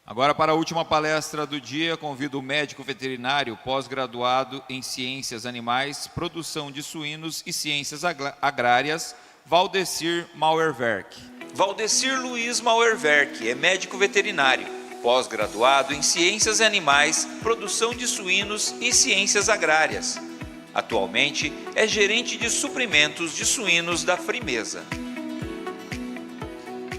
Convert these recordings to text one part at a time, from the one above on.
Agora, para a última palestra do dia, convido o médico veterinário pós-graduado em Ciências Animais, Produção de Suínos e Ciências Agrárias, Valdecir Mauerwerk. Valdecir Luiz Mauerwerk é médico veterinário, pós-graduado em Ciências Animais, Produção de Suínos e Ciências Agrárias. Atualmente é gerente de suprimentos de suínos da Frimeza.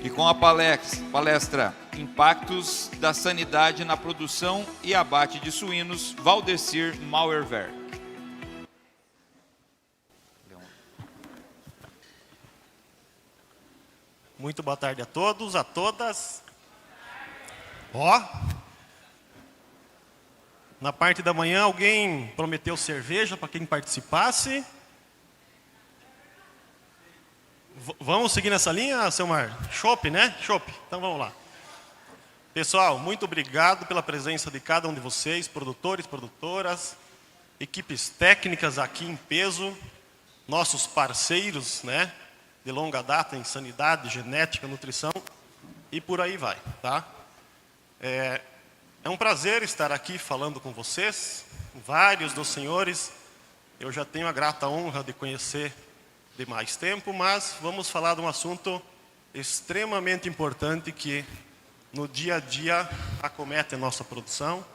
E com a palestra Impactos da Sanidade na Produção e Abate de Suínos, Valdecir Mauerwerk. Muito boa tarde a todos, a todas. Ó, na parte da manhã alguém prometeu cerveja para quem participasse. Vamos seguir nessa linha, Selmar? Chopp, né? Chopp. Então vamos lá. Pessoal, muito obrigado pela presença de cada um de vocês, produtores, produtoras, equipes técnicas aqui em peso, nossos parceiros, né, de longa data em sanidade, genética, nutrição e por aí vai, tá? É um prazer estar aqui falando com vocês, vários dos senhores, eu já tenho a grata honra de conhecer de mais tempo, mas vamos falar de um assunto extremamente importante que no dia a dia acomete a nossa produção.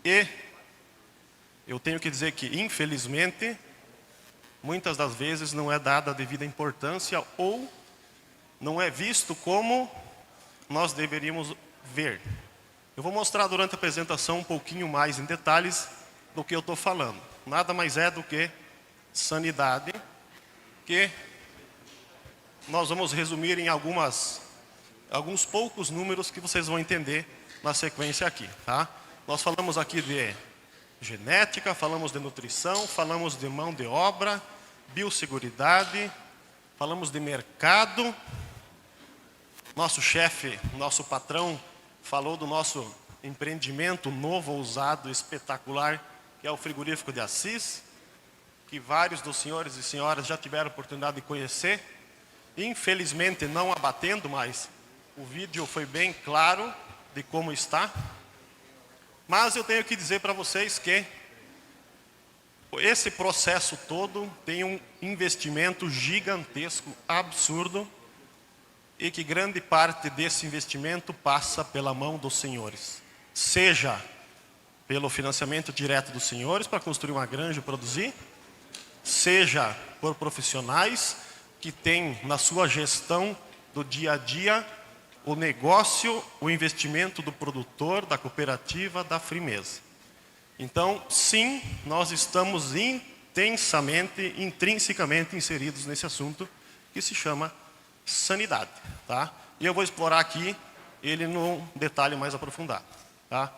E eu tenho que dizer que, infelizmente, muitas das vezes não é dada a devida importância ou não é visto como nós deveríamos ver. Eu vou mostrar durante a apresentação um pouquinho mais em detalhes do que eu estou falando. Nada mais é do que sanidade, que nós vamos resumir em alguns poucos números que vocês vão entender na sequência aqui, tá? Nós falamos aqui de genética, falamos de nutrição, falamos de mão de obra, biosseguridade, falamos de mercado. Nosso chefe, nosso patrão, falou do nosso empreendimento novo, ousado, espetacular, que é o frigorífico de Assis, que vários dos senhores e senhoras já tiveram a oportunidade de conhecer. Infelizmente não abatendo, mas o vídeo foi bem claro de como está. Mas eu tenho que dizer para vocês que esse processo todo tem um investimento gigantesco, absurdo, e que grande parte desse investimento passa pela mão dos senhores. Seja pelo financiamento direto dos senhores para construir uma granja e produzir, seja por profissionais que têm na sua gestão do dia a dia o negócio, o investimento do produtor, da cooperativa, da Frimeza. Então, sim, nós estamos intensamente, intrinsecamente inseridos nesse assunto que se chama sanidade, tá? E eu vou explorar aqui ele num detalhe mais aprofundado, tá?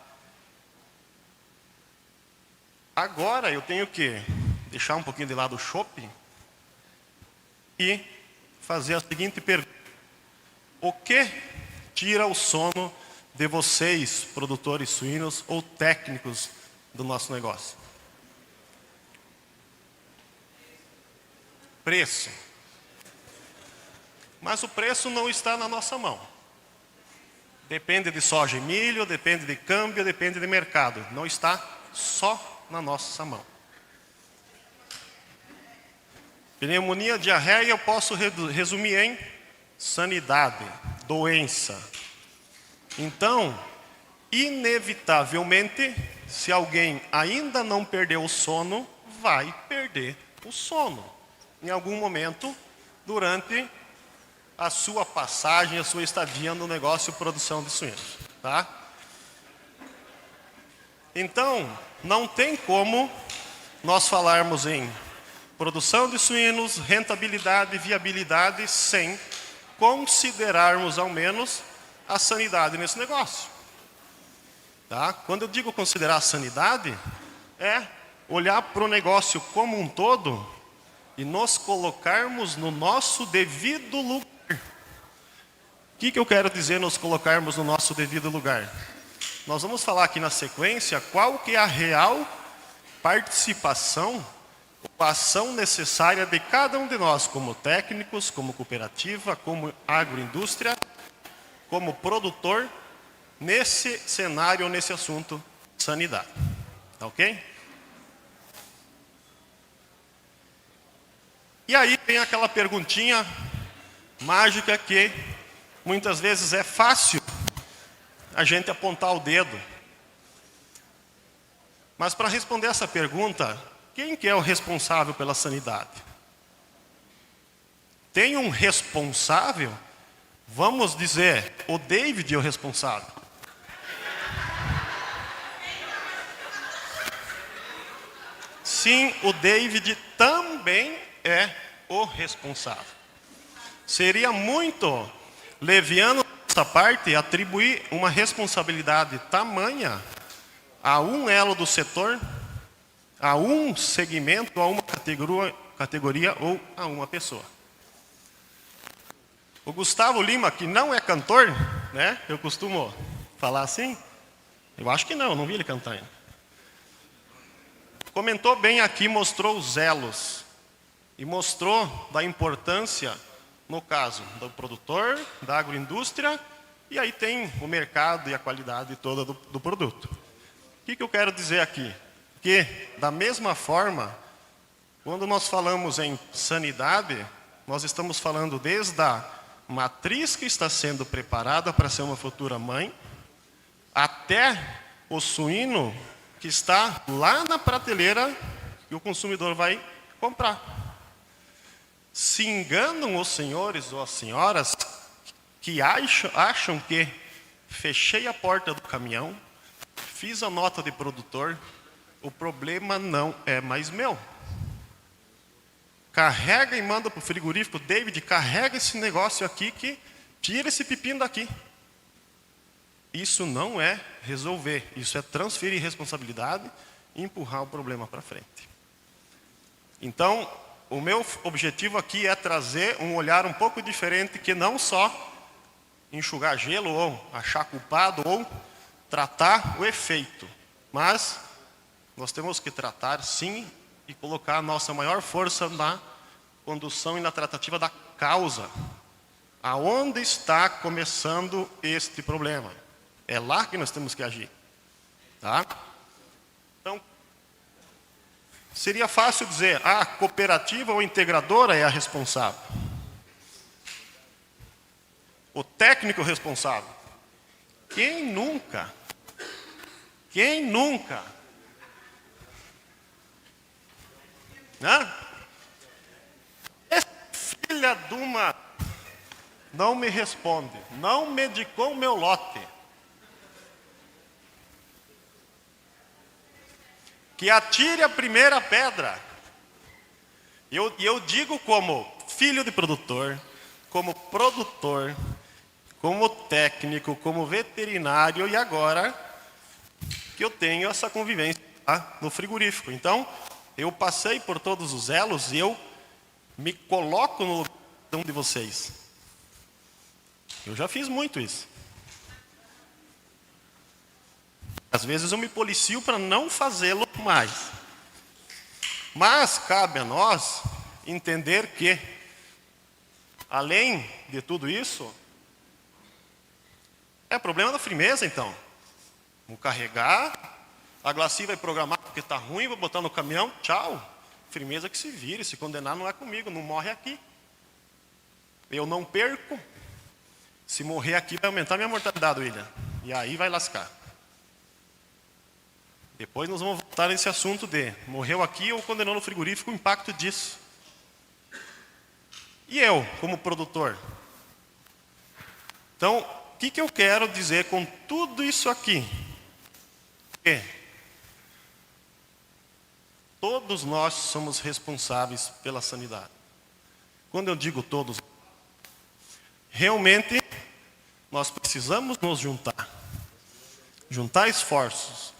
Agora eu tenho que deixar um pouquinho de lado o shopping e fazer a seguinte pergunta: o que tira o sono de vocês, produtores suínos ou técnicos do nosso negócio? Preço. Mas o preço não está na nossa mão. Depende de soja e milho, depende de câmbio, depende de mercado. Não está só na nossa mão. Pneumonia, diarreia, eu posso resumir em sanidade, doença. Então, inevitavelmente, se alguém ainda não perdeu o sono, vai perder o sono em algum momento durante a sua passagem, a sua estadia no negócio de produção de suínos, tá? Então, não tem como nós falarmos em produção de suínos, rentabilidade, viabilidade, sem considerarmos ao menos a sanidade nesse negócio. Tá? Quando eu digo considerar a sanidade, é olhar para o negócio como um todo e nos colocarmos no nosso devido lugar. O que eu quero dizer nos colocarmos no nosso devido lugar? Nós vamos falar aqui na sequência qual que é a real participação, a ação necessária de cada um de nós, como técnicos, como cooperativa, como agroindústria, como produtor, nesse cenário, nesse assunto, sanidade. Tá ok? E aí tem aquela perguntinha mágica que muitas vezes é fácil a gente apontar o dedo. Mas para responder essa pergunta, quem que é o responsável pela sanidade? Tem um responsável? Vamos dizer, o David é o responsável. Sim, o David também é o responsável. Seria muito leviano essa parte atribuir uma responsabilidade tamanha a um elo do setor, a um segmento, a uma categoria ou a uma pessoa. O Gustavo Lima, que não é cantor, né? Eu costumo falar assim. Eu acho que não vi ele cantar ainda. Comentou bem aqui, mostrou os elos. E mostrou da importância, no caso, do produtor, da agroindústria, e aí tem o mercado e a qualidade toda do produto. O que eu quero dizer aqui? Que, da mesma forma, quando nós falamos em sanidade, nós estamos falando desde a matriz que está sendo preparada para ser uma futura mãe, até o suíno que está lá na prateleira que o consumidor vai comprar. Se enganam os senhores ou as senhoras que acham que fechei a porta do caminhão, fiz a nota de produtor, o problema não é mais meu. Carrega e manda para o frigorífico, David, carrega esse negócio aqui que tira esse pepino daqui. Isso não é resolver, isso é transferir responsabilidade e empurrar o problema para frente. Então, o meu objetivo aqui é trazer um olhar um pouco diferente, que não só enxugar gelo ou achar culpado ou tratar o efeito, mas nós temos que tratar sim e colocar a nossa maior força na condução e na tratativa da causa. Aonde está começando este problema? É lá que nós temos que agir. Tá? Então, seria fácil dizer, a cooperativa ou integradora é a responsável. O técnico responsável. Quem nunca? Quem nunca? Né? Essa filha de uma não me responde, não medicou o meu lote. Que atire a primeira pedra. E eu digo como filho de produtor, como produtor, como técnico, como veterinário, e agora que eu tenho essa convivência lá no frigorífico. Então, eu passei por todos os elos e eu me coloco no lugar de um de vocês. Eu já fiz muito isso. Às vezes eu me policio para não fazê-lo mais. Mas cabe a nós entender que, além de tudo isso, é problema da firmeza, então. Vou carregar, a Glaci vai programar porque está ruim, vou botar no caminhão, tchau. Firmeza que se vire, se condenar não é comigo, não morre aqui. Eu não perco. Se morrer aqui vai aumentar minha mortalidade, William. E aí vai lascar. Depois nós vamos voltar nesse assunto de morreu aqui ou condenou no frigorífico, o impacto disso. E eu, como produtor? Então, o que eu quero dizer com tudo isso aqui? Que todos nós somos responsáveis pela sanidade. Quando eu digo todos, realmente nós precisamos nos juntar. Juntar esforços.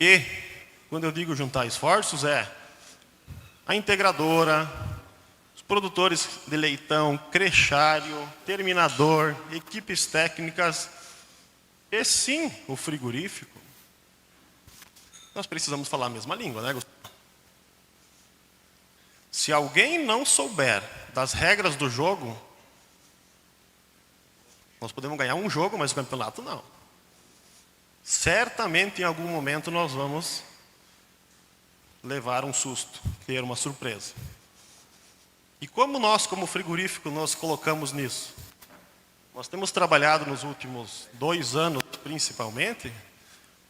E, quando eu digo juntar esforços, é a integradora, os produtores de leitão, crechário, terminador, equipes técnicas, e sim, o frigorífico. Nós precisamos falar a mesma língua, né, Gustavo? Se alguém não souber das regras do jogo, nós podemos ganhar um jogo, mas o campeonato não. Certamente, em algum momento, nós vamos levar um susto, ter uma surpresa. E como nós, como frigorífico, nos colocamos nisso? Nós temos trabalhado nos últimos 2 anos, principalmente,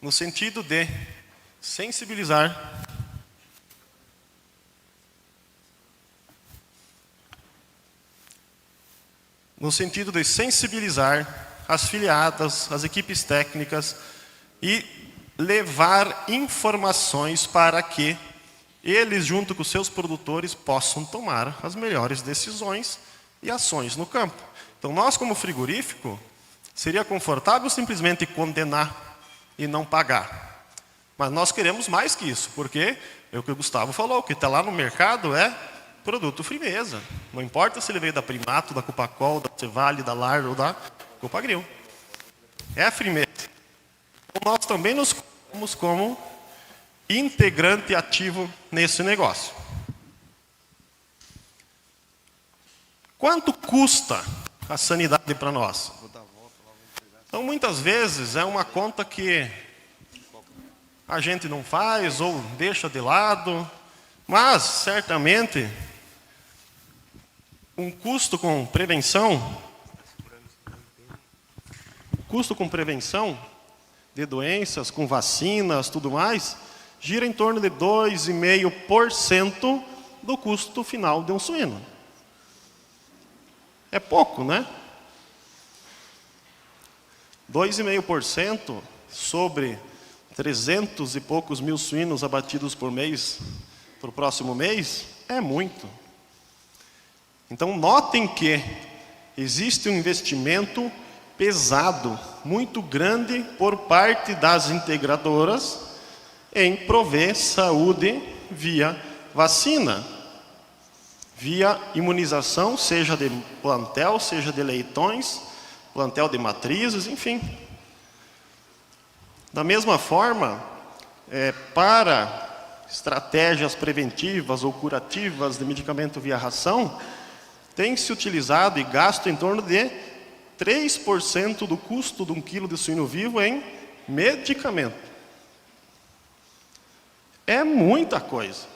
no sentido de sensibilizar as filiadas, as equipes técnicas e levar informações para que eles, junto com os seus produtores, possam tomar as melhores decisões e ações no campo. Então, nós, como frigorífico, seria confortável simplesmente condenar e não pagar. Mas nós queremos mais que isso, porque é o que o Gustavo falou, o que está lá no mercado é produto firmeza. Não importa se ele veio da Primato, da Cupacol, da Cevale, da Lar ou da Copagril. É a firmeza. Então, nós também nos colocamos como integrante ativo nesse negócio. Quanto custa a sanidade para nós? Então, muitas vezes, é uma conta que a gente não faz ou deixa de lado, mas, certamente, um custo com prevenção de doenças, com vacinas, tudo mais, gira em torno de 2,5% do custo final de um suíno. É pouco, né? 2,5% sobre 300 e poucos mil suínos abatidos por mês, para o próximo mês, é muito. Então, notem que existe um investimento pesado, muito grande, por parte das integradoras em prover saúde via vacina, via imunização, seja de plantel, seja de leitões, plantel de matrizes, enfim. Da mesma forma, para estratégias preventivas ou curativas de medicamento via ração, tem se utilizado e gasto em torno de 3% do custo de 1 quilo de suíno vivo em medicamento. É muita coisa.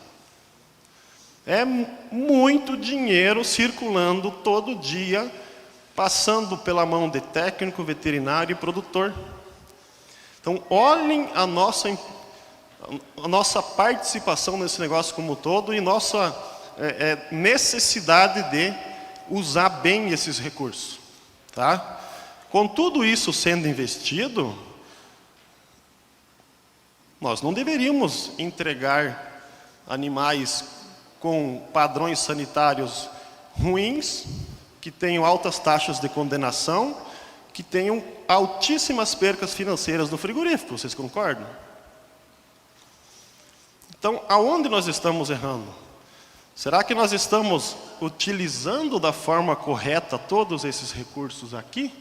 É muito dinheiro circulando todo dia, passando pela mão de técnico, veterinário e produtor. Então, olhem a nossa participação nesse negócio como um todo e nossa necessidade de usar bem esses recursos. Tá? Com tudo isso sendo investido, nós não deveríamos entregar animais com padrões sanitários ruins, que tenham altas taxas de condenação, que tenham altíssimas percas financeiras no frigorífico. Vocês concordam? Então, aonde nós estamos errando? Será que nós estamos utilizando da forma correta todos esses recursos aqui?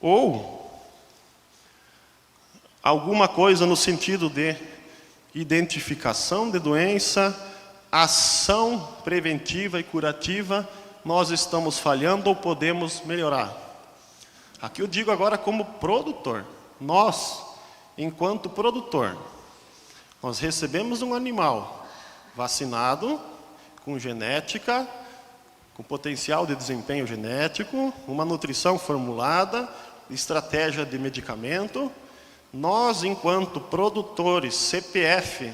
Ou alguma coisa no sentido de identificação de doença, ação preventiva e curativa, nós estamos falhando ou podemos melhorar? Aqui eu digo agora como produtor. Nós, enquanto produtor, nós recebemos um animal vacinado, com genética, com potencial de desempenho genético, uma nutrição formulada, estratégia de medicamento. Nós, enquanto produtores, CPF,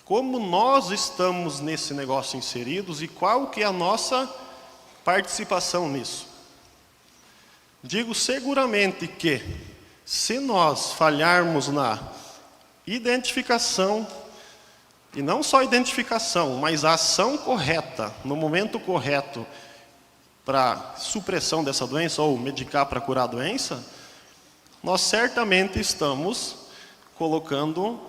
como nós estamos nesse negócio inseridos e qual que é a nossa participação nisso? Digo seguramente que, se nós falharmos na identificação, e não só identificação, mas a ação correta, no momento correto, para supressão dessa doença ou medicar para curar a doença, nós certamente estamos colocando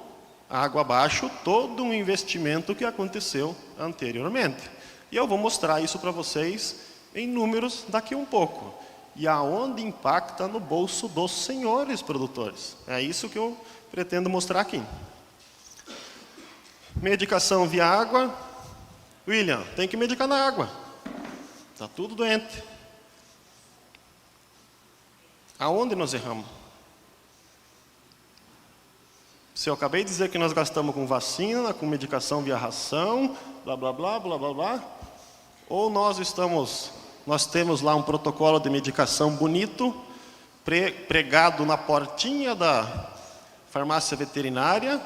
água abaixo todo um investimento que aconteceu anteriormente. E eu vou mostrar isso para vocês em números daqui um pouco. E aonde impacta no bolso dos senhores produtores. É isso que eu pretendo mostrar aqui. Medicação via água. William, tem que medicar na água. Está tudo doente. Aonde nós erramos? Se eu acabei de dizer que nós gastamos com vacina, com medicação via ração, blá, blá, blá, blá, blá, blá, ou nós temos lá um protocolo de medicação bonito, pregado na portinha da farmácia veterinária,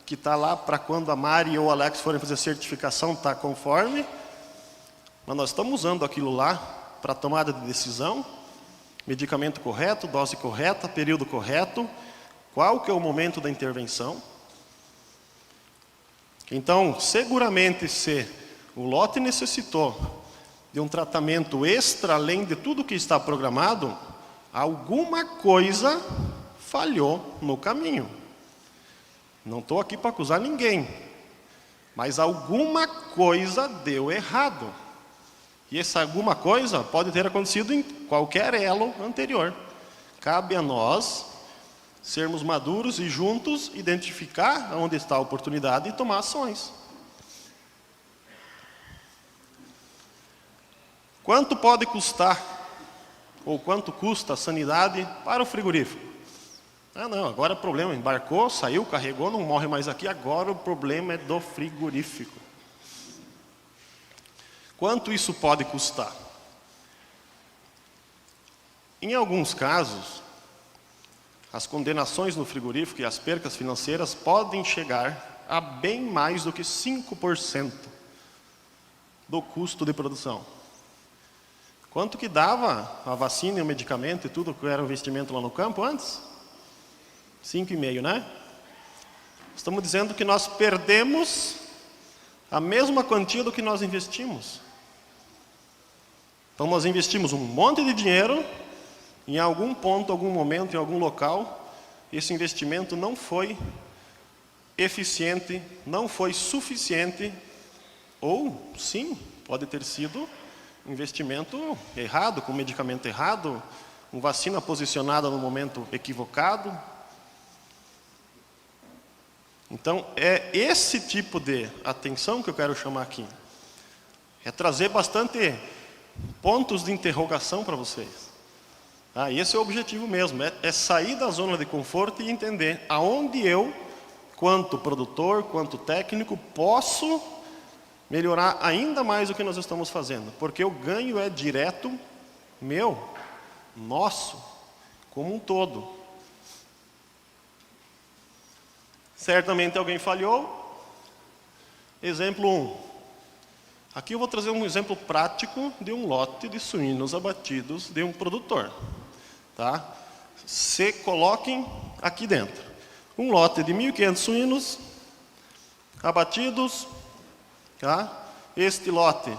que está lá para quando a Mari ou o Alex forem fazer certificação, está conforme, mas nós estamos usando aquilo lá para tomada de decisão, medicamento correto, dose correta, período correto, qual que é o momento da intervenção. Então, seguramente, se o lote necessitou de um tratamento extra, além de tudo que está programado, alguma coisa falhou no caminho. Não estou aqui para acusar ninguém, mas alguma coisa deu errado. E essa alguma coisa pode ter acontecido em qualquer elo anterior. Cabe a nós sermos maduros e juntos identificar onde está a oportunidade e tomar ações. Quanto pode custar, ou quanto custa a sanidade para o frigorífico? Ah, não, agora o problema, embarcou, saiu, carregou, não morre mais aqui, agora o problema é do frigorífico. Quanto isso pode custar? Em alguns casos, as condenações no frigorífico e as percas financeiras podem chegar a bem mais do que 5% do custo de produção. Quanto que dava a vacina e o medicamento e tudo que era o investimento lá no campo antes? 5,5, né? Estamos dizendo que nós perdemos a mesma quantia do que nós investimos. Então nós investimos um monte de dinheiro, em algum ponto, algum momento, em algum local, esse investimento não foi eficiente, não foi suficiente, ou sim, pode ter sido um investimento errado, com medicamento errado, uma vacina posicionada no momento equivocado. Então, é esse tipo de atenção que eu quero chamar aqui. É trazer bastante pontos de interrogação para vocês. Esse é o objetivo mesmo, é sair da zona de conforto e entender aonde eu, quanto produtor, quanto técnico, posso melhorar ainda mais o que nós estamos fazendo. Porque o ganho é direto meu, nosso, como um todo. Certamente alguém falhou. Exemplo 1. Aqui eu vou trazer um exemplo prático de um lote de suínos abatidos de um produtor. Tá? Se coloquem aqui dentro. Um lote de 1.500 suínos abatidos. Tá? Este lote,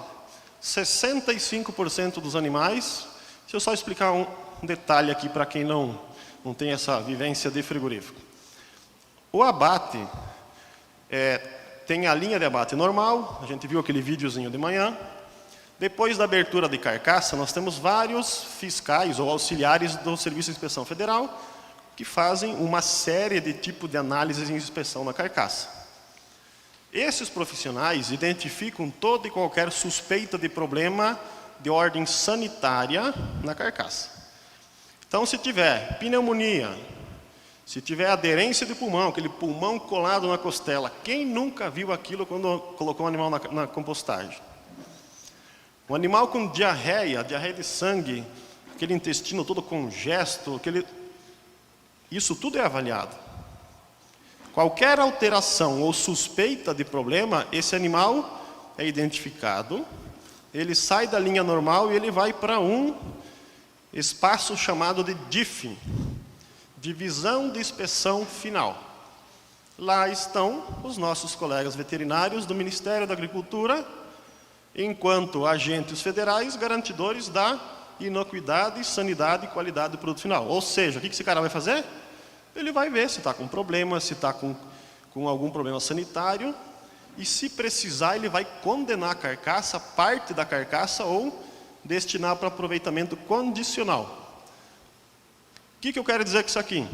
65% dos animais. Deixa eu só explicar um detalhe aqui para quem não tem essa vivência de frigorífico. O abate tem a linha de abate normal, a gente viu aquele videozinho de manhã. Depois da abertura de carcaça, nós temos vários fiscais ou auxiliares do Serviço de Inspeção Federal que fazem uma série de tipos de análises e inspeção na carcaça. Esses profissionais identificam toda e qualquer suspeita de problema de ordem sanitária na carcaça. Então, se tiver pneumonia, se tiver aderência de pulmão, aquele pulmão colado na costela, quem nunca viu aquilo quando colocou um animal na compostagem? Um animal com diarreia de sangue, aquele intestino todo congesto, isso tudo é avaliado. Qualquer alteração ou suspeita de problema, esse animal é identificado, ele sai da linha normal e ele vai para um espaço chamado de DIF, Divisão de Inspeção Final. Lá estão os nossos colegas veterinários do Ministério da Agricultura, enquanto agentes federais garantidores da inocuidade, sanidade e qualidade do produto final. Ou seja, o que esse cara vai fazer? Ele vai ver se está com problema, se está com algum problema sanitário, e se precisar ele vai condenar a carcaça, parte da carcaça, ou destinar para aproveitamento condicional. O que eu quero dizer com isso aqui?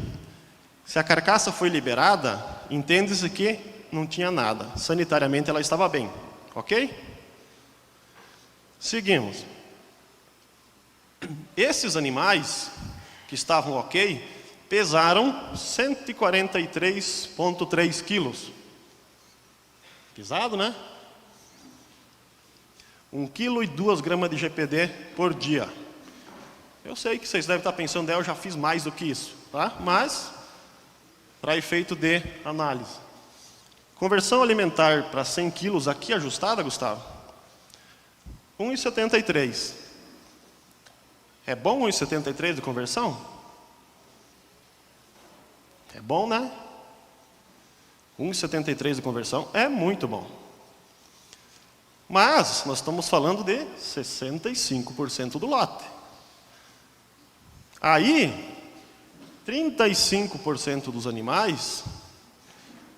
Se a carcaça foi liberada, entende-se que não tinha nada. Sanitariamente ela estava bem, ok? Seguimos. Esses animais que estavam ok, pesaram 143,3 quilos. Pesado, né? 1,2 kg de GPD por dia. Eu sei que vocês devem estar pensando, eu já fiz mais do que isso, tá? Mas, para efeito de análise. Conversão alimentar para 100 quilos aqui ajustada, Gustavo? 1,73. É bom 1,73 de conversão? É bom, né? 1,73 de conversão é muito bom. Mas nós estamos falando de 65% do lote. Aí, 35% dos animais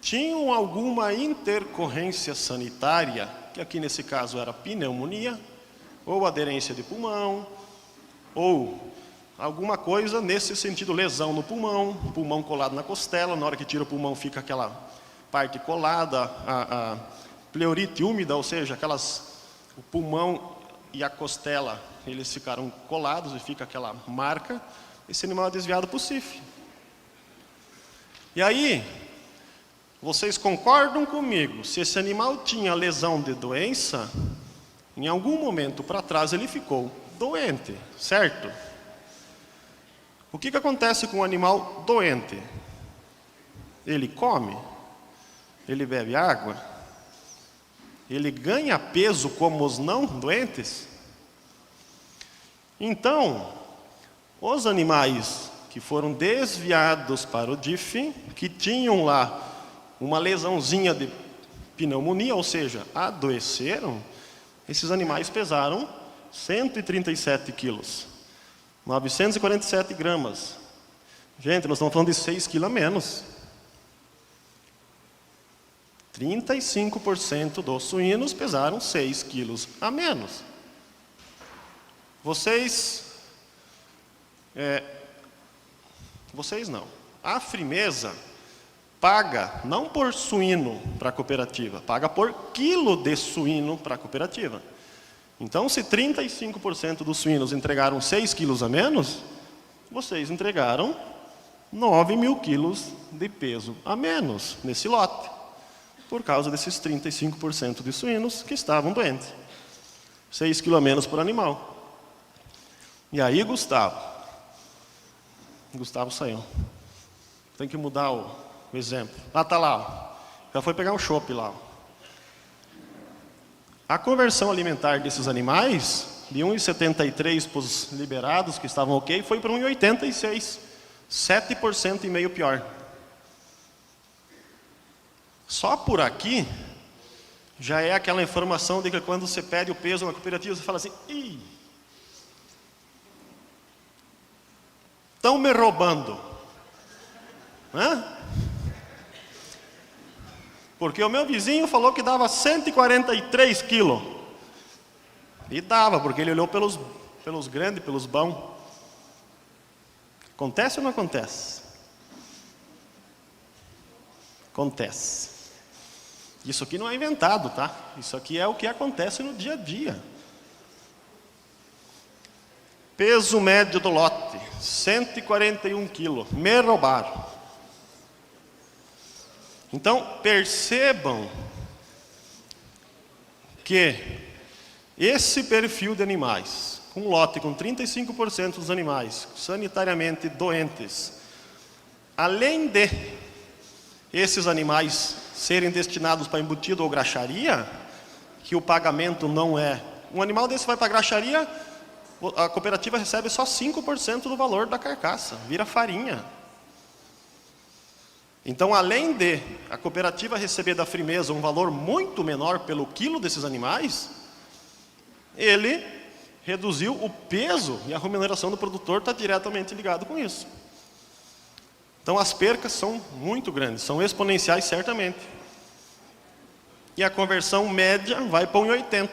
tinham alguma intercorrência sanitária, que aqui nesse caso era pneumonia, ou aderência de pulmão, ou alguma coisa nesse sentido, lesão no pulmão, pulmão colado na costela, na hora que tira o pulmão fica aquela parte colada, a pleurite úmida, ou seja, o pulmão e a costela, eles ficaram colados e fica aquela marca. Esse animal é desviado para o CIF. E aí, vocês concordam comigo, se esse animal tinha lesão de doença, em algum momento para trás ele ficou doente, certo? O que acontece com um animal doente? Ele come? Ele bebe água? Ele ganha peso como os não doentes? Então, os animais que foram desviados para o DIF, que tinham lá uma lesãozinha de pneumonia, ou seja, adoeceram, esses animais pesaram 137 quilos, 947 gramas. Gente, nós estamos falando de 6 quilos a menos. 35% dos suínos pesaram 6 quilos a menos. Vocês não. A Frimeza paga não por suíno para a cooperativa, paga por quilo de suíno para a cooperativa. Então, se 35% dos suínos entregaram 6 quilos a menos, vocês entregaram 9 mil quilos de peso a menos nesse lote, por causa desses 35% de suínos que estavam doentes. 6 quilos a menos por animal. E aí, Gustavo saiu. Tem que mudar o exemplo. Ah, tá lá. Ó. Já foi pegar um chopp lá. Ó. A conversão alimentar desses animais, de 1,73 para os liberados, que estavam ok, foi para 1,86. 7% e meio pior. Só por aqui, já é aquela informação de que quando você pede o peso na cooperativa, você fala assim, ih, estão me roubando. Hã? Porque o meu vizinho falou que dava 143 quilos. E dava, porque ele olhou pelos grandes, pelos bons. Acontece ou não acontece? Acontece. Isso aqui não é inventado, tá? Isso aqui é o que acontece no dia a dia. Peso médio do lote, 141 quilos. Me roubaram. Então, percebam que esse perfil de animais, com lote com 35% dos animais sanitariamente doentes, além de esses animais serem destinados para embutido ou graxaria, que o pagamento não é... Um animal desse vai para a graxaria, a cooperativa recebe só 5% do valor da carcaça, vira farinha. Então, além de a cooperativa receber da Frimeza um valor muito menor pelo quilo desses animais, ele reduziu o peso e a remuneração do produtor está diretamente ligado com isso. Então, as percas são muito grandes, são exponenciais certamente. E a conversão média vai para 1,80.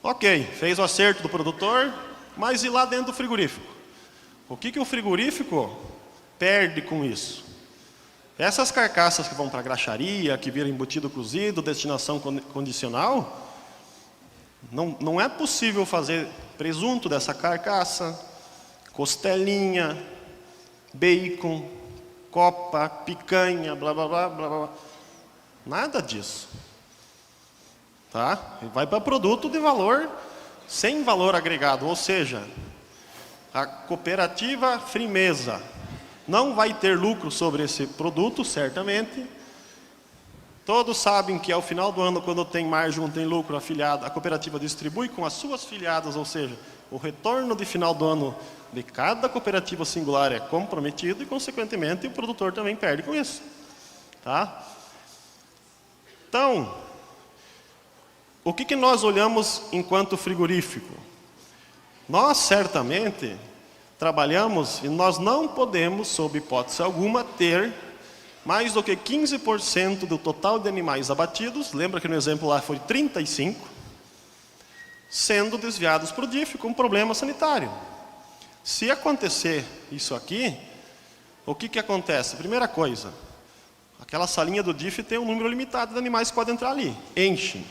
Ok, fez o acerto do produtor, mas e lá dentro do frigorífico? O que o frigorífico perde com isso? Essas carcaças que vão para a graxaria, que viram embutido cozido, destinação condicional, não é possível fazer presunto dessa carcaça, costelinha, bacon, copa, picanha, blá, blá, blá, blá, blá. Nada disso. Tá? Vai para produto de valor, sem valor agregado, ou seja, a cooperativa Frimeza não vai ter lucro sobre esse produto, certamente. Todos sabem que ao final do ano, quando tem margem, não tem lucro, a cooperativa distribui com as suas filiadas, ou seja, o retorno de final do ano de cada cooperativa singular é comprometido e, consequentemente, o produtor também perde com isso. Tá? Então, o que nós olhamos enquanto frigorífico? Nós, certamente, trabalhamos e nós não podemos, sob hipótese alguma, ter mais do que 15% do total de animais abatidos, lembra que no exemplo lá foi 35, sendo desviados para o DIF com problema sanitário. Se acontecer isso aqui, o que acontece? Primeira coisa, aquela salinha do DIF tem um número limitado de animais que podem entrar ali. Enche,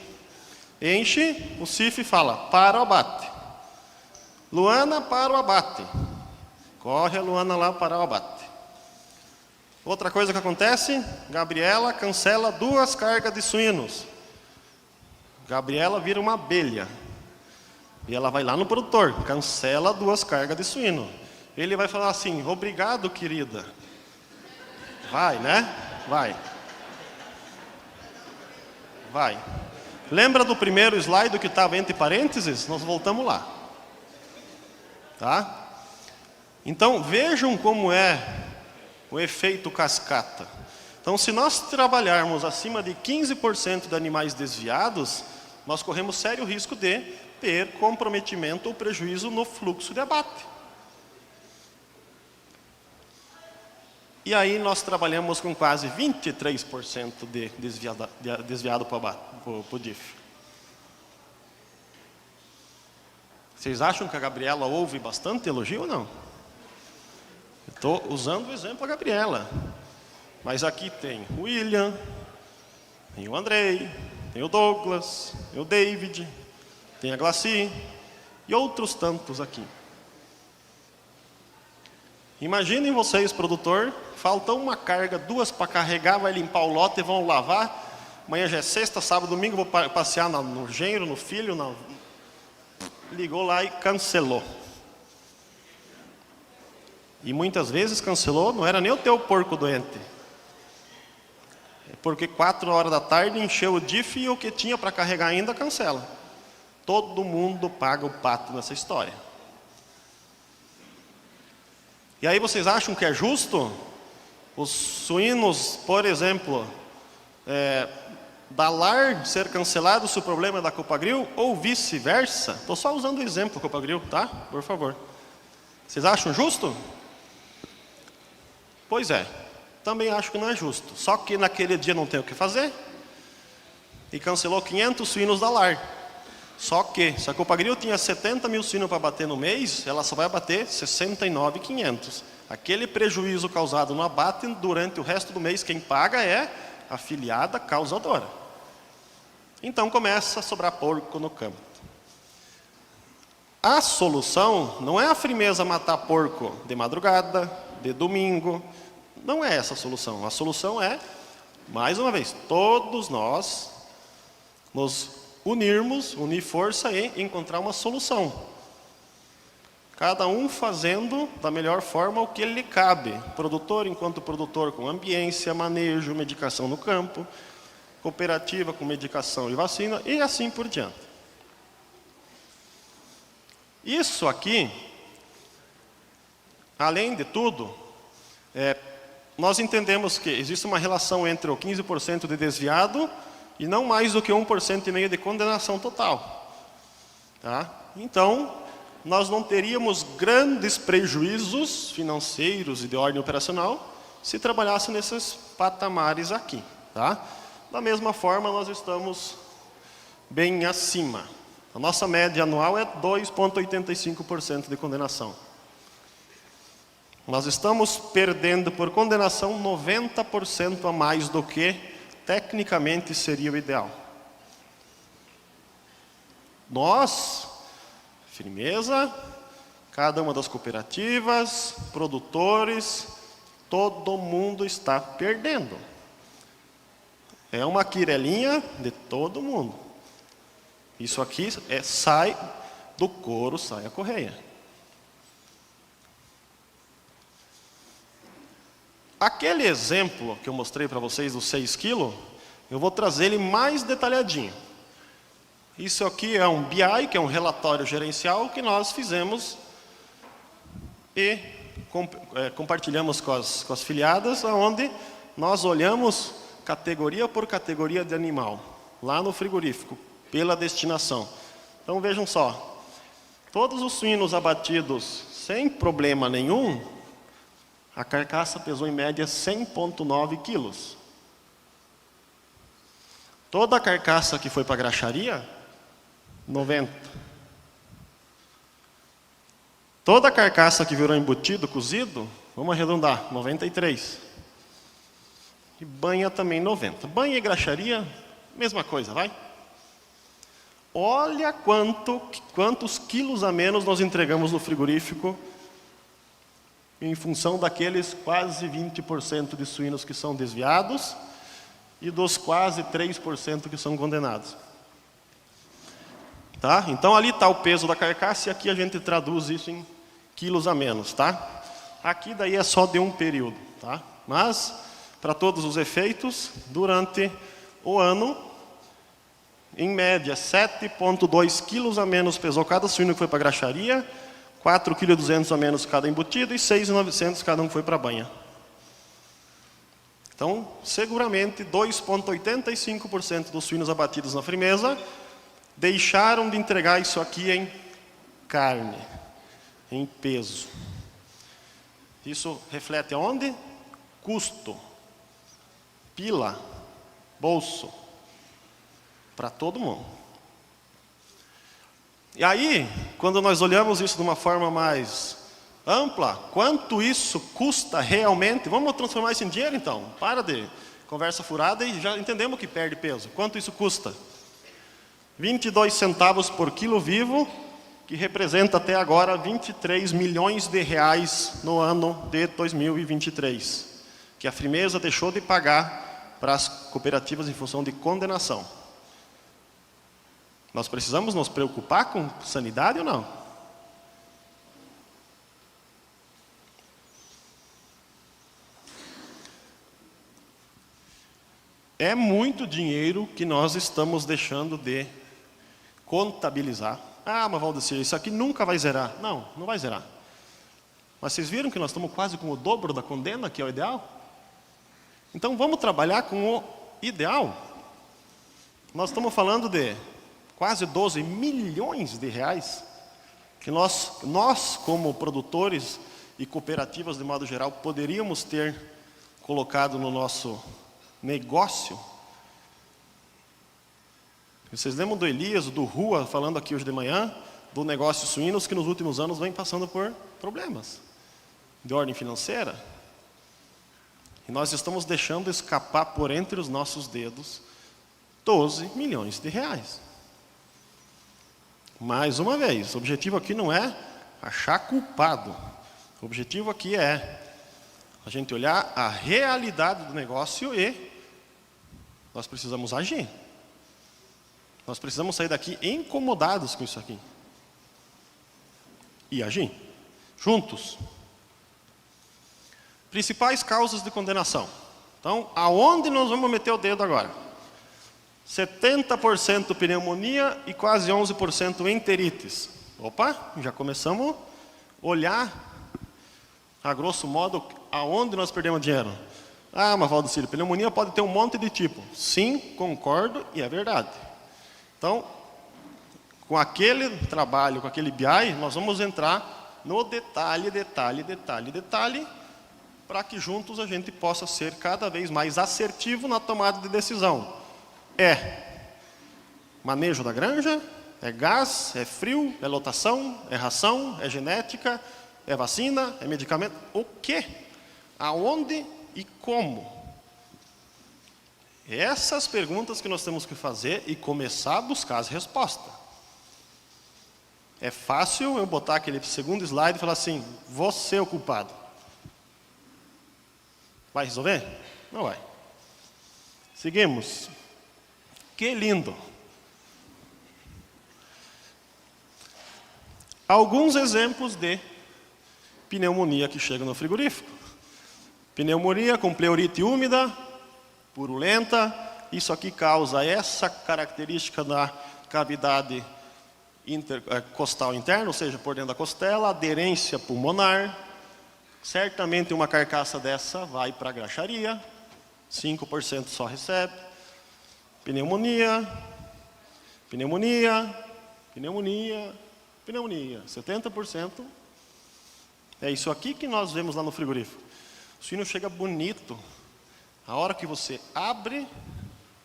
o CIF fala, para o abate. Luana, para o abate. Corre a Luana lá para o abate. Outra coisa que acontece, Gabriela cancela 2 cargas de suínos. Gabriela vira uma abelha. E ela vai lá no produtor, cancela 2 cargas de suíno. Ele vai falar assim, obrigado, querida. Vai, né? Vai. Lembra do primeiro slide que estava entre parênteses? Nós voltamos lá. Tá? Então, vejam como é o efeito cascata. Então, se nós trabalharmos acima de 15% de animais desviados, nós corremos sério risco de ter comprometimento ou prejuízo no fluxo de abate. E aí nós trabalhamos com quase 23% de desviado para o DIF. Vocês acham que a Gabriela ouve bastante elogio ou não? Estou usando o exemplo da Gabriela. Mas aqui tem o William, tem o Andrei, tem o Douglas, tem o David, tem a Glaci e outros tantos aqui. Imaginem vocês, produtor, falta uma carga, 2 para carregar, vai limpar o lote e vão lavar. Amanhã já é sexta, sábado, domingo, vou passear no genro, no filho. Ligou lá e cancelou. E muitas vezes cancelou, não era nem o teu porco doente. É porque 4 horas da tarde encheu o DIF e o que tinha para carregar ainda cancela. Todo mundo paga o pato nessa história. E aí vocês acham que é justo os suínos, por exemplo, da LAR ser cancelado se o problema é da Copagril ou vice-versa? Estou só usando o exemplo Copagril, tá? Por favor. Vocês acham justo? Pois é, também acho que não é justo. Só que naquele dia não tem o que fazer e cancelou 500 suínos da LAR. Só que, se a Copagril tinha 70 mil suínos para bater no mês, ela só vai bater 69.500. Aquele prejuízo causado no abate, durante o resto do mês, quem paga é a afiliada causadora. Então começa a sobrar porco no campo. A solução não é a Frimeza matar porco de madrugada, de domingo. Não é essa a solução. A solução é, mais uma vez, todos nós nos unir força e encontrar uma solução. Cada um fazendo da melhor forma o que lhe cabe. Produtor enquanto produtor com ambiência, manejo, medicação no campo. Cooperativa com medicação e vacina e assim por diante. Isso aqui, além de tudo, nós entendemos que existe uma relação entre o 15% de desviado e não mais do que 1,5% de condenação total. Tá? Então, nós não teríamos grandes prejuízos financeiros e de ordem operacional se trabalhasse nesses patamares aqui. Tá? Da mesma forma, nós estamos bem acima. A nossa média anual é 2,85% de condenação. nós estamos perdendo por condenação 90% a mais do que tecnicamente seria o ideal. Nós, Firmeza, cada uma das cooperativas, produtores, todo mundo está perdendo. É uma quirelinha de todo mundo. Isso aqui sai do couro, sai a correia. Aquele exemplo que eu mostrei para vocês dos 6 quilos, eu vou trazer ele mais detalhadinho. Isso aqui é um BI, que é um relatório gerencial que nós fizemos e compartilhamos com as filiadas, onde nós olhamos categoria por categoria de animal, lá no frigorífico, pela destinação. Então vejam só, todos os suínos abatidos sem problema nenhum, a carcaça pesou em média 100,9 quilos. Toda a carcaça que foi para a graxaria, 90. Toda a carcaça que virou embutido, cozido, vamos arredondar, 93. E banha também 90. Banha e graxaria, mesma coisa, vai? Olha quantos quilos a menos nós entregamos no frigorífico em função daqueles quase 20% de suínos que são desviados e dos quase 3% que são condenados. Tá? Então ali está o peso da carcaça e aqui a gente traduz isso em quilos a menos. Tá? Aqui daí é só de um período. Tá? Mas, para todos os efeitos, durante o ano, em média, 7,2 quilos a menos pesou cada suíno que foi para a graxaria, 4,2 kg a menos cada embutido e 6,900 cada um foi para a banha. Então, seguramente, 2,85% dos suínos abatidos na Firmeza deixaram de entregar isso aqui em carne, em peso. Isso reflete aonde? Custo, pila, bolso, para todo mundo. E aí, quando nós olhamos isso de uma forma mais ampla, quanto isso custa realmente? Vamos transformar isso em dinheiro então? Para de conversa furada e já entendemos que perde peso. Quanto isso custa? 22 centavos por quilo vivo, que representa até agora 23 milhões de reais no ano de 2023, que a Firmeza deixou de pagar para as cooperativas em função de condenação. Nós precisamos nos preocupar com sanidade ou não? É muito dinheiro que nós estamos deixando de contabilizar. Ah, mas Valdecir, isso aqui nunca vai zerar. Não, não vai zerar. Mas vocês viram que nós estamos quase com o dobro da condena, que é o ideal? Então vamos trabalhar com o ideal. Nós estamos falando de quase 12 milhões de reais que nós como produtores e cooperativas de modo geral poderíamos ter colocado no nosso negócio. Vocês lembram do Elias, do Rua, falando aqui hoje de manhã, do negócio suínos que nos últimos anos vem passando por problemas de ordem financeira? E nós estamos deixando escapar por entre os nossos dedos 12 milhões de reais. Mais uma vez, o objetivo aqui não é achar culpado. O objetivo aqui é a gente olhar a realidade do negócio e nós precisamos agir. Nós precisamos sair daqui incomodados com isso aqui. E agir. Juntos. Principais causas de condenação. Então, aonde nós vamos meter o dedo agora? 70% pneumonia e quase 11% enterites. Opa, já começamos a olhar, a grosso modo, aonde nós perdemos dinheiro. Ah, mas Valdecir, pneumonia pode ter um monte de tipo. Sim, concordo e é verdade. Então, com aquele trabalho, com aquele BI, nós vamos entrar no detalhe, para que juntos a gente possa ser cada vez mais assertivo na tomada de decisão. É manejo da granja, é gás, é frio, é lotação, é ração, é genética, É vacina? É medicamento? O quê? Aonde e como? Essas perguntas que nós temos que fazer e começar a buscar as respostas. É fácil eu botar aquele segundo slide e falar assim, você é o culpado. Vai resolver? Não vai. Seguimos. Que lindo. Alguns exemplos de pneumonia que chegam no frigorífico. Pneumonia com pleurite úmida, purulenta. Isso aqui causa essa característica da cavidade costal interna, ou seja, por dentro da costela, aderência pulmonar. Certamente uma carcaça dessa vai para a graxaria, 5% só recebe. Pneumonia, pneumonia, pneumonia, pneumonia. 70% é isso aqui que nós vemos lá no frigorífico. O suíno chega bonito. A hora que você abre,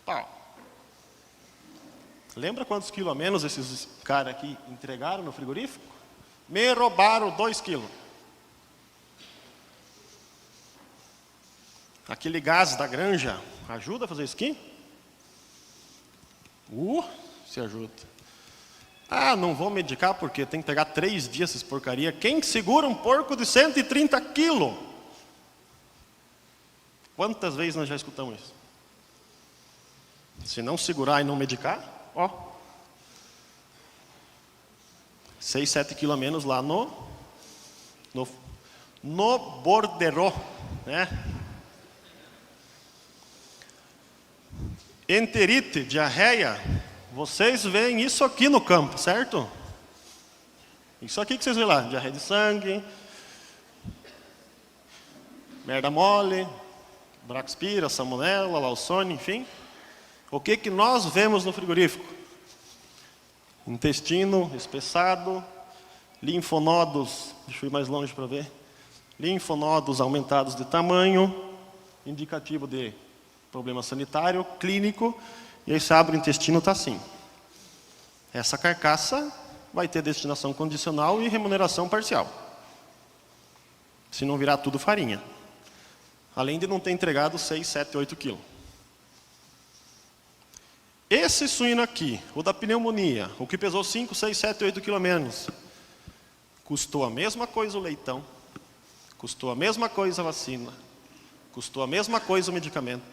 pau. Lembra quantos quilos a menos esses caras aqui entregaram no frigorífico? Me roubaram 2 quilos. Aquele gás da granja ajuda a fazer isso aqui? Se ajuda. Ah, não vou medicar porque tem que pegar 3 dias essas porcaria. Quem segura um porco de 130 quilos? Quantas vezes nós já escutamos isso? Se não segurar e não medicar, 6, 7 quilos a menos lá no borderô, né? Enterite, diarreia, vocês veem isso aqui no campo, certo? Isso aqui que vocês veem lá, diarreia de sangue, merda mole, Braxpira, salmonella, Lawsone, enfim. O que que nós vemos no frigorífico? Intestino espessado, linfonodos, deixa eu ir mais longe para ver, linfonodos aumentados de tamanho, indicativo de problema sanitário, clínico, e aí se abre o intestino, está assim. Essa carcaça vai ter destinação condicional e remuneração parcial. Se não virar tudo farinha. Além de não ter entregado 6, 7, 8 quilos. Esse suíno aqui, o da pneumonia, o que pesou 5, 6, 7, 8 quilos a menos, custou a mesma coisa o leitão, custou a mesma coisa a vacina, custou a mesma coisa o medicamento,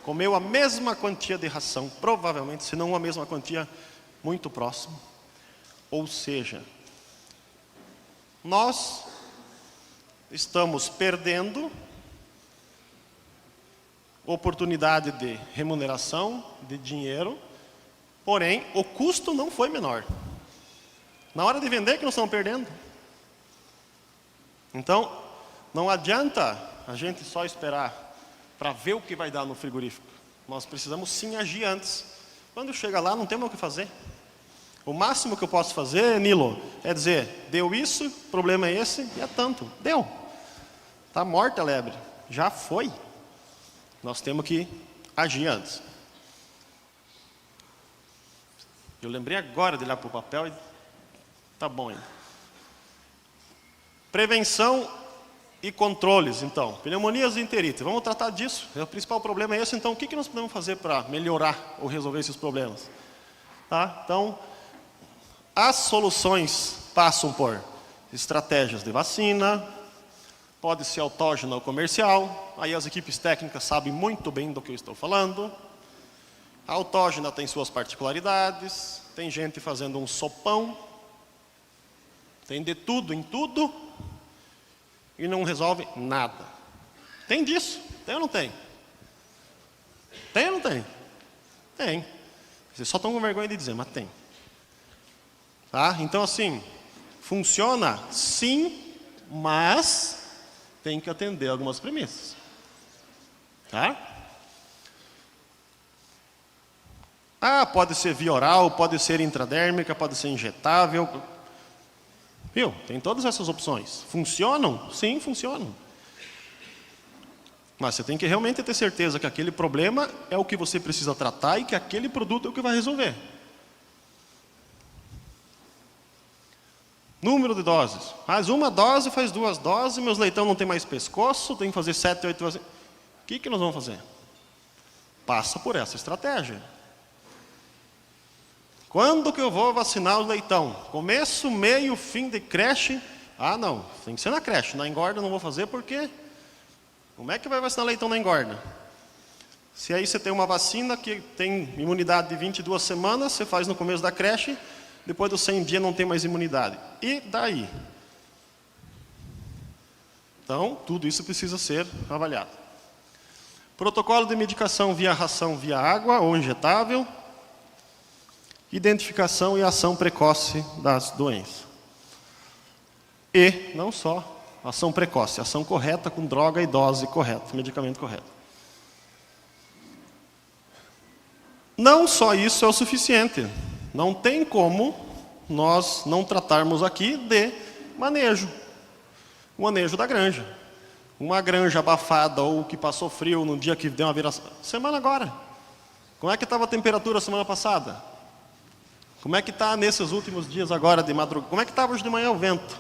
comeu a mesma quantia de ração, provavelmente, se não a mesma quantia, muito próximo. Ou seja, nós estamos perdendo oportunidade de remuneração, de dinheiro, porém, o custo não foi menor. Na hora de vender que nós estamos perdendo. Então, não adianta a gente só esperar para ver o que vai dar no frigorífico. Nós precisamos sim agir antes. Quando chega lá, não temos o que fazer. O máximo que eu posso fazer, Nilo, é dizer, deu isso, o problema é esse, e é tanto. Deu. Está morta a lebre. Já foi. Nós temos que agir antes. Eu lembrei agora de olhar para o papel e tá bom ainda. Prevenção e controles, então. Pneumonias e enterite. Vamos tratar disso. O principal problema é esse. Então, o que nós podemos fazer para melhorar ou resolver esses problemas? Tá? Então, as soluções passam por estratégias de vacina, pode ser autógena ou comercial. Aí as equipes técnicas sabem muito bem do que eu estou falando. A autógena tem suas particularidades. Tem gente fazendo um sopão. Tem de tudo em tudo. E não resolve nada. Tem disso? Tem ou não tem? Tem ou não tem? Tem. Vocês só estão com vergonha de dizer, mas tem. Tá? Então, assim, funciona? Sim, mas tem que atender algumas premissas. Tá? Pode ser via oral, pode ser intradérmica, pode ser injetável. Viu? Tem todas essas opções. Funcionam? Sim, funcionam. Mas você tem que realmente ter certeza que aquele problema é o que você precisa tratar e que aquele produto é o que vai resolver. Número de doses. Faz uma dose, faz 2 doses, meus leitão não tem mais pescoço, tem que fazer 7, 8 doses. O que nós vamos fazer? Passa por essa estratégia. Quando que eu vou vacinar os leitão? Começo, meio, fim de creche? Ah, não, tem que ser na creche. Na engorda eu não vou fazer porque... Como é que vai vacinar leitão na engorda? Se aí você tem uma vacina que tem imunidade de 22 semanas, você faz no começo da creche, depois dos 100 dias não tem mais imunidade. E daí? Então, tudo isso precisa ser avaliado. Protocolo de medicação via ração, via água ou injetável. Identificação e ação precoce das doenças. E, não só, ação precoce, ação correta com droga e dose correta, medicamento correto. Não só isso é o suficiente. Não tem como nós não tratarmos aqui de manejo. O manejo da granja. Uma granja abafada ou que passou frio no dia que deu uma viração. Semana agora. Como é que estava a temperatura semana passada? Como é que está nesses últimos dias agora de madrugada? Como é que estava hoje de manhã o vento?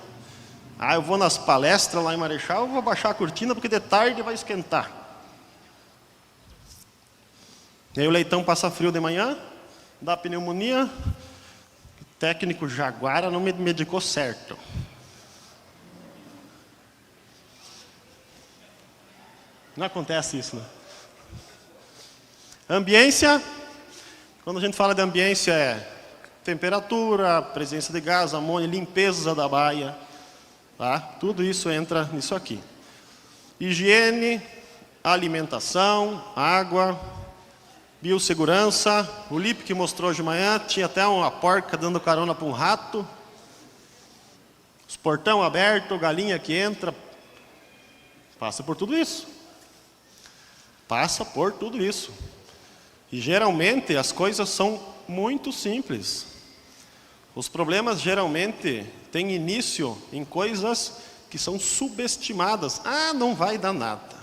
Ah, eu vou nas palestras lá em Marechal, eu vou baixar a cortina porque de tarde vai esquentar. E aí o leitão passa frio de manhã, dá pneumonia, o técnico Jaguara não me medicou certo. Não acontece isso, né? Ambiência, quando a gente fala de ambiência é temperatura, presença de gás, amônia, limpeza da baia, tá? Tudo isso entra nisso aqui. Higiene, alimentação, água, biossegurança. O Lipe que mostrou hoje de manhã, tinha até uma porca dando carona para um rato. Os portão aberto, galinha que entra. Passa por tudo isso. Passa por tudo isso. E geralmente as coisas são muito simples. Os problemas geralmente têm início em coisas que são subestimadas. Ah, não vai dar nada.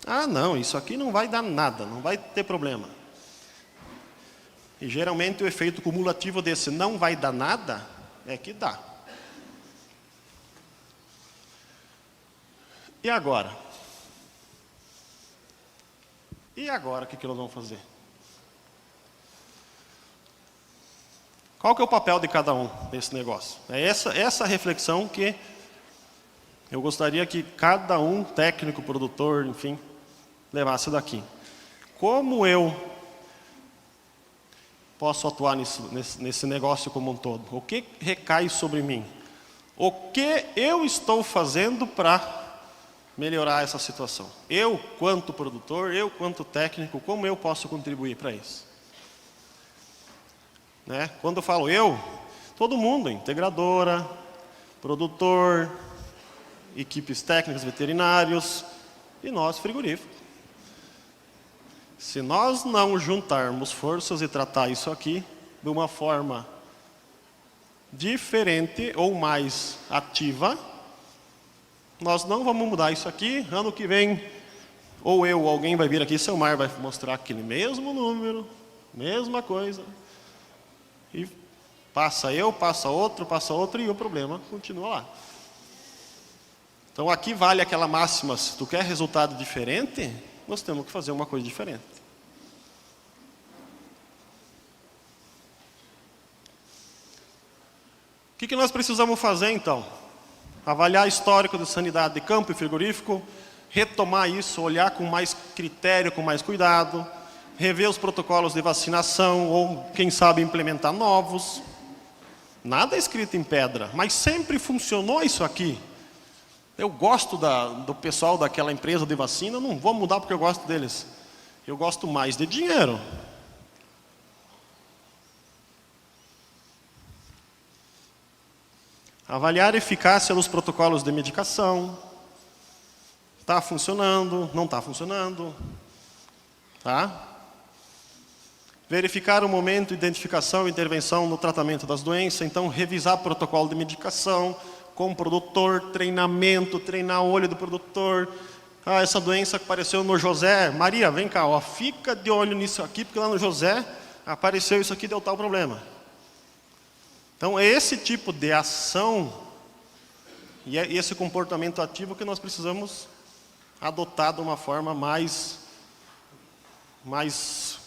Ah, não, isso aqui não vai dar nada, não vai ter problema. E geralmente o efeito cumulativo desse não vai dar nada é que dá. E agora? E agora o que nós vamos fazer? Qual que é o papel de cada um nesse negócio? É essa reflexão que eu gostaria que cada um, técnico, produtor, enfim, levasse daqui. Como eu posso atuar nesse negócio como um todo? O que recai sobre mim? O que eu estou fazendo para melhorar essa situação? Eu, quanto produtor, eu, quanto técnico, como eu posso contribuir para isso? Né? Quando eu falo eu, todo mundo, integradora, produtor, equipes técnicas, veterinários e nós, frigorífico. Se nós não juntarmos forças e tratar isso aqui de uma forma diferente ou mais ativa, nós não vamos mudar isso aqui. Ano que vem, ou eu ou alguém vai vir aqui, seu Mar vai mostrar aquele mesmo número, mesma coisa. E passa eu, passa outro e o problema continua lá. Então aqui vale aquela máxima, se tu quer resultado diferente, nós temos que fazer uma coisa diferente. O que nós precisamos fazer então? Avaliar histórico de sanidade de campo e frigorífico, retomar isso, olhar com mais critério, com mais cuidado, rever os protocolos de vacinação ou, quem sabe, implementar novos. Nada é escrito em pedra, mas sempre funcionou isso aqui. Eu gosto do pessoal daquela empresa de vacina, não vou mudar porque eu gosto deles. Eu gosto mais de dinheiro. Avaliar a eficácia dos protocolos de medicação. Está funcionando, não está funcionando. Tá? Verificar o momento, identificação e intervenção no tratamento das doenças. Então, revisar o protocolo de medicação com o produtor, treinamento, treinar o olho do produtor. Ah, essa doença que apareceu no José. Maria, vem cá, ó, fica de olho nisso aqui, porque lá no José apareceu isso aqui e deu tal problema. Então, é esse tipo de ação e é esse comportamento ativo que nós precisamos adotar de uma forma mais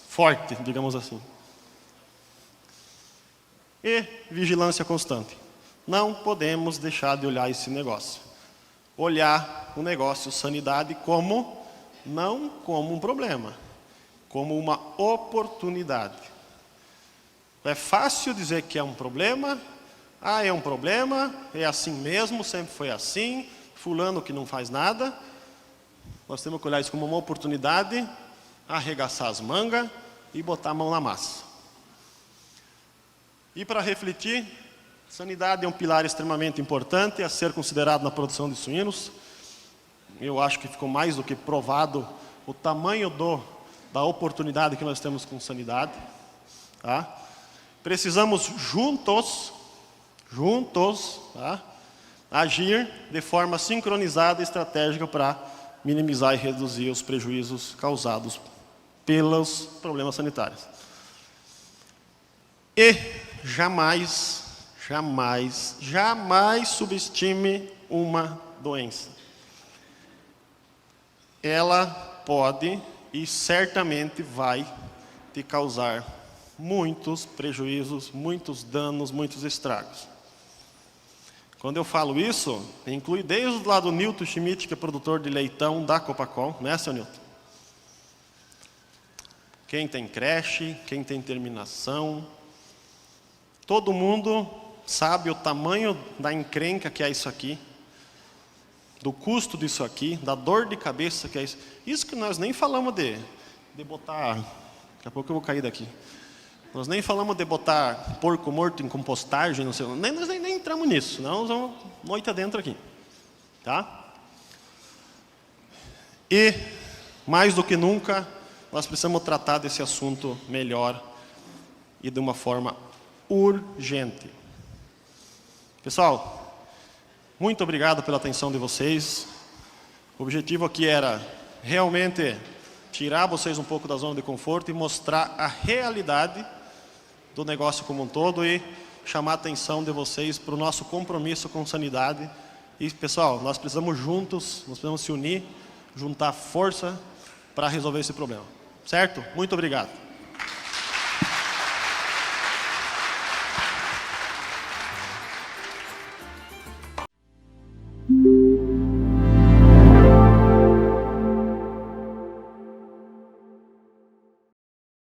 forte, digamos assim. E vigilância constante. Não podemos deixar de olhar esse negócio. Olhar o negócio sanidade não como um problema, como uma oportunidade. É fácil dizer que é um problema. É um problema, é assim mesmo, sempre foi assim, fulano que não faz nada. Nós temos que olhar isso como uma oportunidade, arregaçar as mangas e botar a mão na massa. E para refletir, sanidade é um pilar extremamente importante a ser considerado na produção de suínos. Eu acho que ficou mais do que provado o tamanho da oportunidade que nós temos com sanidade. Tá? Precisamos juntos, tá? Agir de forma sincronizada e estratégica para minimizar e reduzir os prejuízos causados pelos problemas sanitários. E jamais subestime uma doença. Ela pode e certamente vai te causar muitos prejuízos, muitos danos, muitos estragos. Quando eu falo isso, inclui desde lá do Newton Schmidt, que é produtor de leitão da Copacol, né, seu Newton? Quem tem creche, quem tem terminação, todo mundo sabe o tamanho da encrenca que é isso aqui, do custo disso aqui, da dor de cabeça que é isso. Isso que nós nem falamos de botar, daqui a pouco eu vou cair daqui. Nós nem falamos de botar porco morto em compostagem, não sei, nós nem entramos nisso, senão nós vamos noite adentro aqui. Tá? E, mais do que nunca, nós precisamos tratar desse assunto melhor e de uma forma urgente. Pessoal, muito obrigado pela atenção de vocês. O objetivo aqui era realmente tirar vocês um pouco da zona de conforto e mostrar a realidade do negócio como um todo e chamar a atenção de vocês para o nosso compromisso com sanidade. E, pessoal, nós precisamos juntos, nós precisamos se unir, juntar força para resolver esse problema. Certo? Muito obrigado.